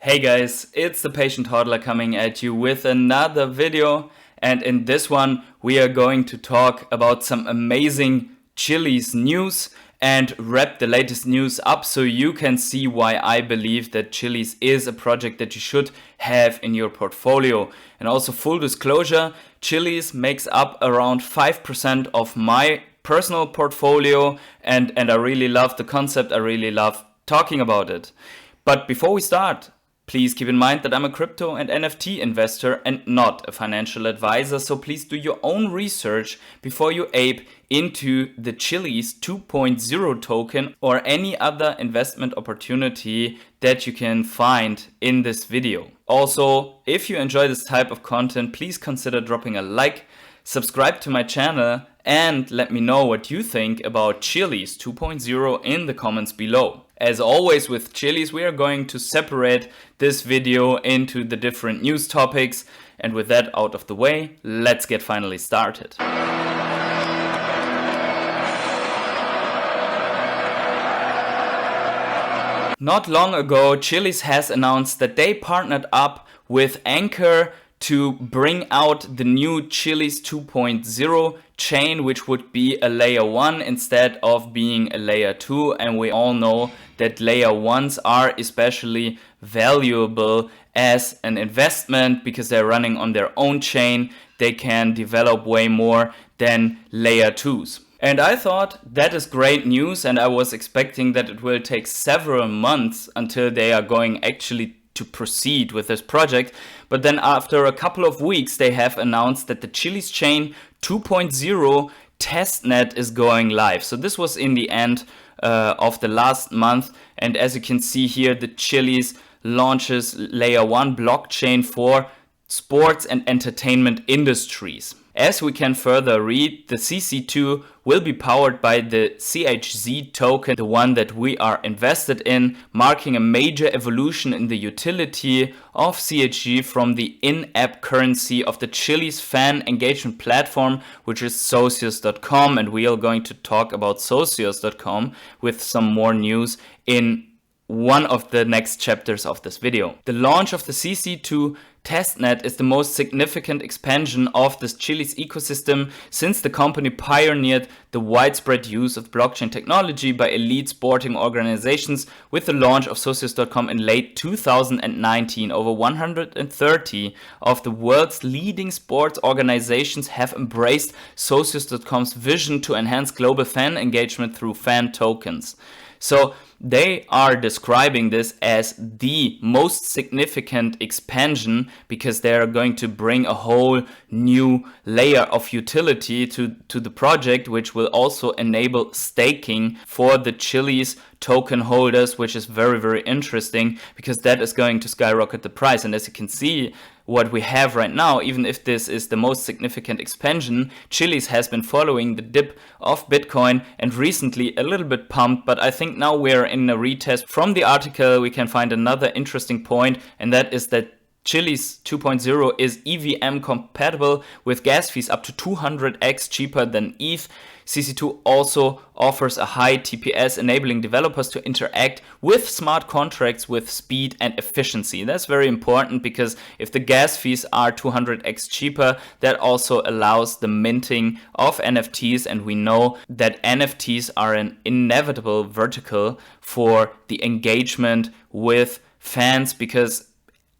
Hey guys, it's the Patient Hodler coming at you with another video, and in this one we are going to talk about some amazing Chiliz news and wrap the latest news up so you can see why I believe that Chiliz is a project that you should have in your portfolio. And also full disclosure, Chiliz makes up around 5% of my personal portfolio and I really love the concept, I really love talking about it. But before we start, please keep in mind that I'm a crypto and NFT investor and not a financial advisor, so please do your own research before you ape into the Chiliz 2.0 token or any other investment opportunity that you can find in this video. Also, if you enjoy this type of content, please consider dropping a like, subscribe to my channel, and let me know what you think about Chiliz 2.0 in the comments below. As always with Chiliz, we are going to separate this video into the different news topics, and with that out of the way, let's get finally started. Not long ago, Chiliz has announced that they partnered up with Ankr to bring out the new Chiliz 2.0 chain, which would be a layer 1 instead of being a layer 2, and we all know that layer 1s are especially valuable as an investment because they're running on their own chain. They can develop way more than layer 2s. And I thought that is great news, and I was expecting that it will take several months until they are going actually to proceed with this project. But then after a couple of weeks, they have announced that the Chiliz chain 2.0 testnet is going live. So this was in the end of the last month. And as you can see here, the Chiliz launches layer 1 blockchain for sports and entertainment industries. As we can further read, the CC2 will be powered by the CHZ token, the one that we are invested in, marking a major evolution in the utility of CHZ from the in-app currency of the Chiliz fan engagement platform, which is Socios.com, and we are going to talk about Socios.com with some more news in one of the next chapters of this video. The launch of the CC2 Testnet is the most significant expansion of this Chiliz ecosystem since the company pioneered the widespread use of blockchain technology by elite sporting organizations with the launch of Socios.com in late 2019. Over 130 of the world's leading sports organizations have embraced Socios.com's vision to enhance global fan engagement through fan tokens. So they are describing this as the most significant expansion because they are going to bring a whole new layer of utility to the project, which will also enable staking for the Chiliz token holders, which is very, very interesting because that is going to skyrocket the price. And as you can see, what we have right now, even if this is the most significant expansion, Chiliz has been following the dip of Bitcoin and recently a little bit pumped, but I think now we're in a retest. From the article, we can find another interesting point, and that is that Chiliz 2.0 is EVM compatible with gas fees up to 200x cheaper than ETH. CC2 also offers a high TPS, enabling developers to interact with smart contracts with speed and efficiency. That's very important because if the gas fees are 200x cheaper, that also allows the minting of NFTs, and we know that NFTs are an inevitable vertical for the engagement with fans because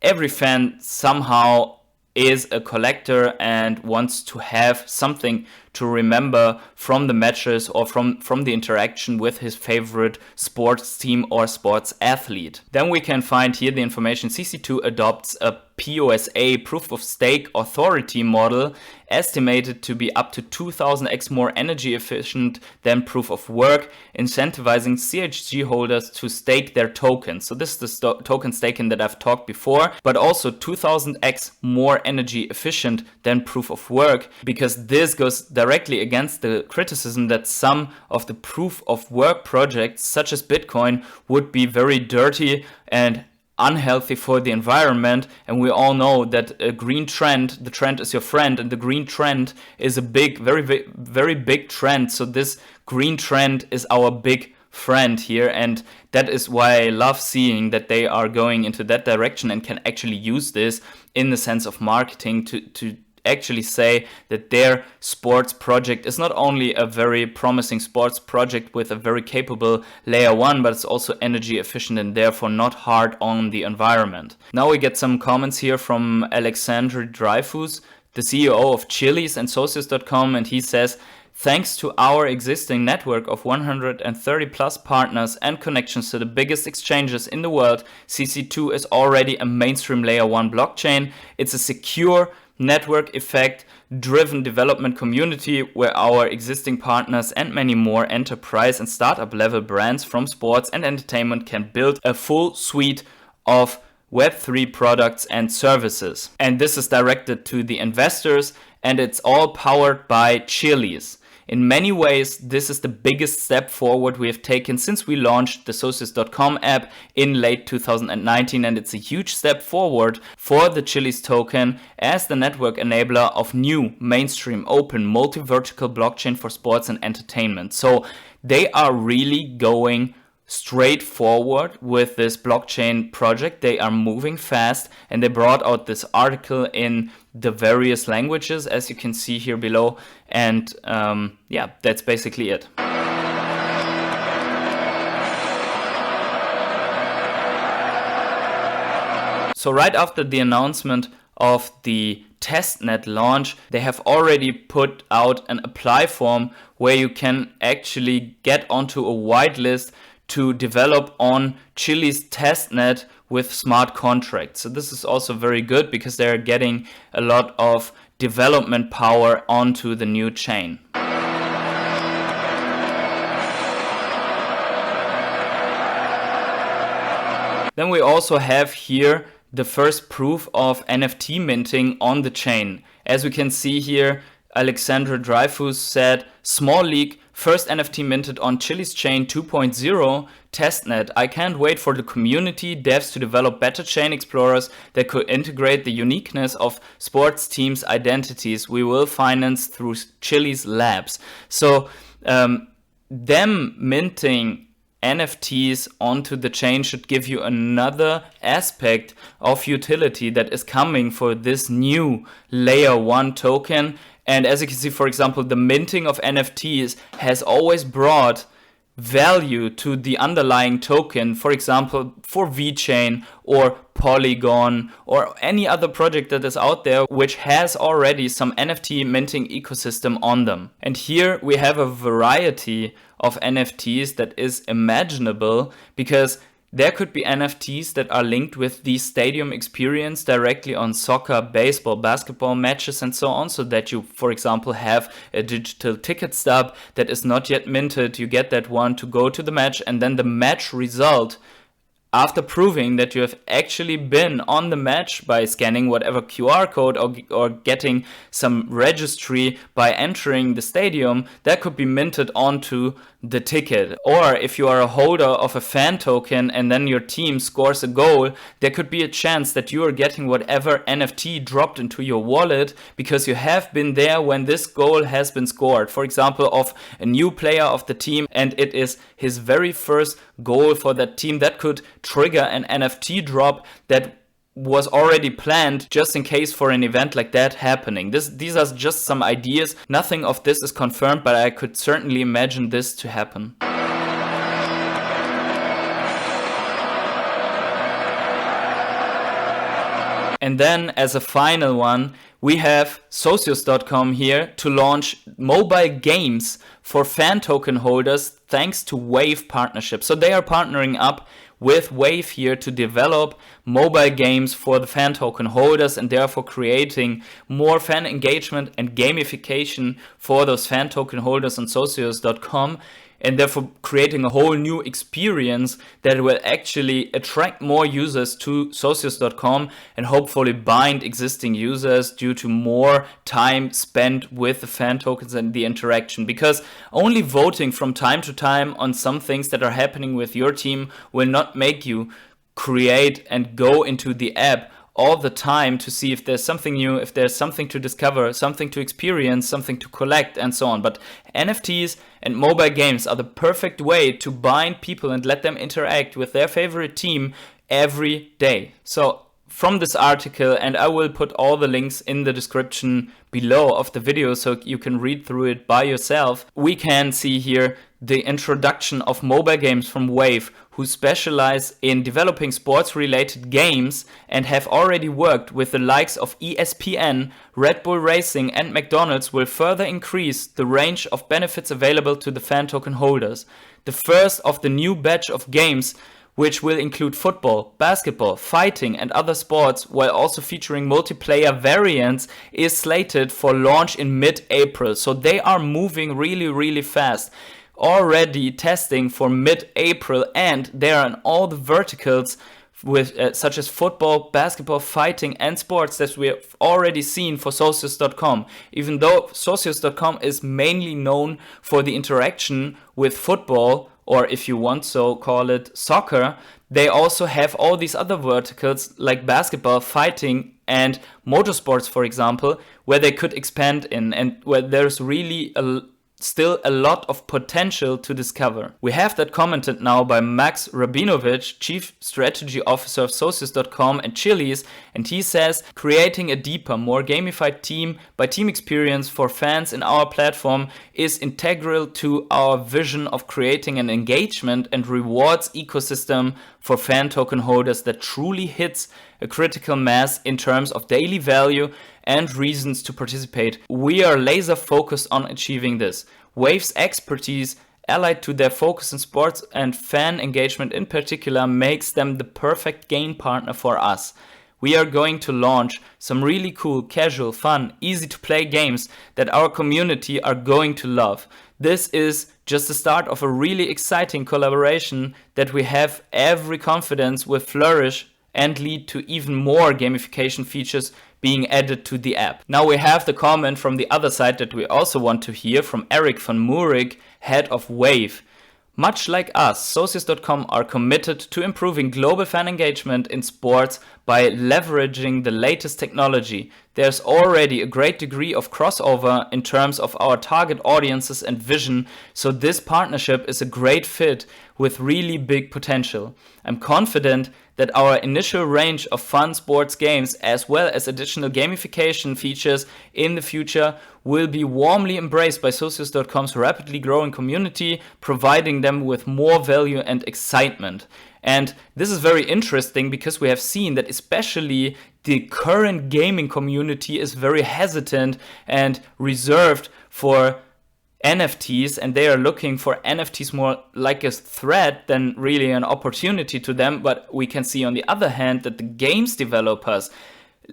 every fan somehow is a collector and wants to have something to remember from the matches or from the interaction with his favorite sports team or sports athlete. Then we can find here the information. CC2 adopts a POSA, proof of stake authority model, estimated to be up to 2000x more energy efficient than proof of work, incentivizing CHZ holders to stake their tokens. So this is the token staking that I've talked before, but also 2000x more energy efficient than proof of work, because this goes directly against the criticism that some of the proof of work projects, such as Bitcoin, would be very dirty and unhealthy for the environment. And we all know that a green trend, the trend is your friend, and the green trend is a big, very big trend. So this green trend is our big friend here, and that is why I love seeing that they are going into that direction and can actually use this in the sense of marketing to actually say that their sports project is not only a very promising sports project with a very capable layer 1, but it's also energy efficient and therefore not hard on the environment. Now we get some comments here from Alexandre Dreyfus, the CEO of Chiliz and Socios.com, and he says, thanks to our existing network of 130 plus partners and connections to the biggest exchanges in the world, CC2 is already a mainstream layer 1 blockchain. It's a secure network effect driven development community where our existing partners and many more enterprise and startup level brands from sports and entertainment can build a full suite of Web3 products and services. And this is directed to the investors, and it's all powered by Chiliz. In many ways, this is the biggest step forward we have taken since we launched the Socios.com app in late 2019, and it's a huge step forward for the Chiliz token as the network enabler of new mainstream open multi-vertical blockchain for sports and entertainment. So they are really going straight forward with this blockchain project. They are moving fast, and they brought out this article in the various languages, as you can see here below. And yeah, that's basically it. So right after the announcement of the Testnet launch, they have already put out an apply form where you can actually get onto a whitelist to develop on Chiliz Testnet with smart contracts. So this is also very good because they're getting a lot of development power onto the new chain. Then we also have here the first proof of NFT minting on the chain. As we can see here, Alexandre Dreyfus said, small leak, first NFT minted on Chiliz chain 2.0 Testnet. I can't wait for the community devs to develop better chain explorers that could integrate the uniqueness of sports teams' identities. We will finance through Chiliz Labs. So them minting NFTs onto the chain should give you another aspect of utility that is coming for this new layer 1 token. And as you can see, for example, the minting of NFTs has always brought value to the underlying token, for example, for VeChain or Polygon or any other project that is out there which has already some NFT minting ecosystem on them. And here we have a variety of NFTs that is imaginable, because there could be NFTs that are linked with the stadium experience directly on soccer, baseball, basketball matches and so on, so that you, for example, have a digital ticket stub that is not yet minted. You get that one to go to the match, and then the match result, after proving that you have actually been on the match by scanning whatever QR code or getting some registry by entering the stadium, that could be minted onto the ticket. Or if you are a holder of a fan token and then your team scores a goal, there could be a chance that you are getting whatever NFT dropped into your wallet because you have been there when this goal has been scored. For example, of a new player of the team, and it is his very first goal for that team. That could trigger an NFT drop that was already planned just in case for an event like that happening. These are just some ideas. Nothing of this is confirmed, but I could certainly imagine this to happen. And then as a final one, we have Socios.com here to launch mobile games for fan token holders thanks to Wave partnership. So they are partnering up with Wave here to develop mobile games for the fan token holders, and therefore creating more fan engagement and gamification for those fan token holders on Socios.com, and therefore creating a whole new experience that will actually attract more users to Socios.com and hopefully bind existing users due to more time spent with the fan tokens and the interaction. Because only voting from time to time on some things that are happening with your team will not make you create and go into the app all the time to see if there's something new, if there's something to discover, something to experience, something to collect, and so on. But NFTs and mobile games are the perfect way to bind people and let them interact with their favorite team every day. So from this article, and I will put all the links in the description below of the video so you can read through it by yourself, we can see here the introduction of mobile games from Wave, who specialize in developing sports-related games and have already worked with the likes of ESPN, Red Bull Racing and McDonald's, will further increase the range of benefits available to the fan token holders. The first of the new batch of games, which will include football, basketball, fighting and other sports, while also featuring multiplayer variants, is slated for launch in mid-April. So they are moving really fast. Already testing for mid-April, and they are in all the verticals with such as football, basketball, fighting and sports that we have already seen for Socios.com. Even though Socios.com is mainly known for the interaction with football, or if you want so call it soccer, they also have all these other verticals like basketball, fighting and motorsports, for example, where they could expand in and where there's really still a lot of potential to discover. We have that commented now by Max Rabinovich, Chief Strategy Officer of Socios.com and Chiliz, and he says, creating a deeper, more gamified team-by-team experience for fans in our platform is integral to our vision of creating an engagement and rewards ecosystem for fan token holders that truly hits a critical mass in terms of daily value and reasons to participate. We are laser focused on achieving this. Wave's expertise, allied to their focus in sports and fan engagement in particular, makes them the perfect game partner for us. We are going to launch some really cool, casual, fun, easy to play games that our community are going to love. This is just the start of a really exciting collaboration that we have every confidence will flourish and lead to even more gamification features being added to the app. Now we have the comment from the other side that we also want to hear from Eric van Moorik, head of Wave. Much like us, Socios.com are committed to improving global fan engagement in sports by leveraging the latest technology. There's already a great degree of crossover in terms of our target audiences and vision, so this partnership is a great fit with really big potential. I'm confident that our initial range of fun sports games as well as additional gamification features in the future will be warmly embraced by Socios.com's rapidly growing community, providing them with more value and excitement. And this is very interesting because we have seen that especially the current gaming community is very hesitant and reserved for NFTs, and they are looking for NFTs more like a threat than really an opportunity to them. But we can see on the other hand that the games developers,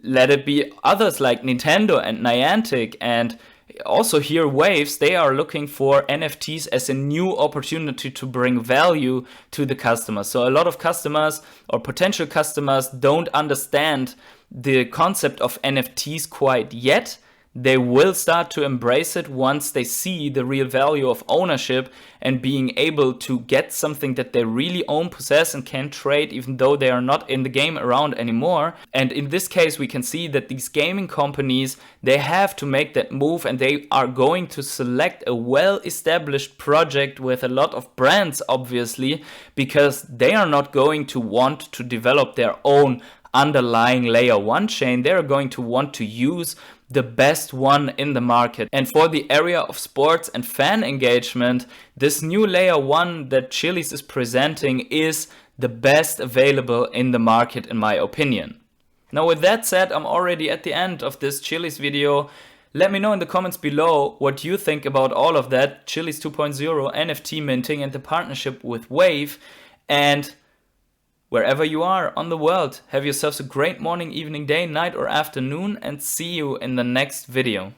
let it be others like Nintendo and Niantic and also here Waves, they are looking for NFTs as a new opportunity to bring value to the customers. So a lot of customers or potential customers don't understand the concept of NFTs quite yet. They will start to embrace it once they see the real value of ownership and being able to get something that they really own, possess and can trade even though they are not in the game around anymore. And in this case we can see that these gaming companies, they have to make that move and they are going to select a well-established project with a lot of brands obviously, because they are not going to want to develop their own underlying layer 1 chain. They are going to want to use the best one in the market. And for the area of sports and fan engagement, this new layer 1 that Chiliz is presenting is the best available in the market in my opinion. Now with that said, I'm already at the end of this Chiliz video. Let me know in the comments below what you think about all of that, Chiliz 2.0, NFT minting and the partnership with Wave. And wherever you are on the world, have yourselves a great morning, evening, day, night or afternoon, and see you in the next video.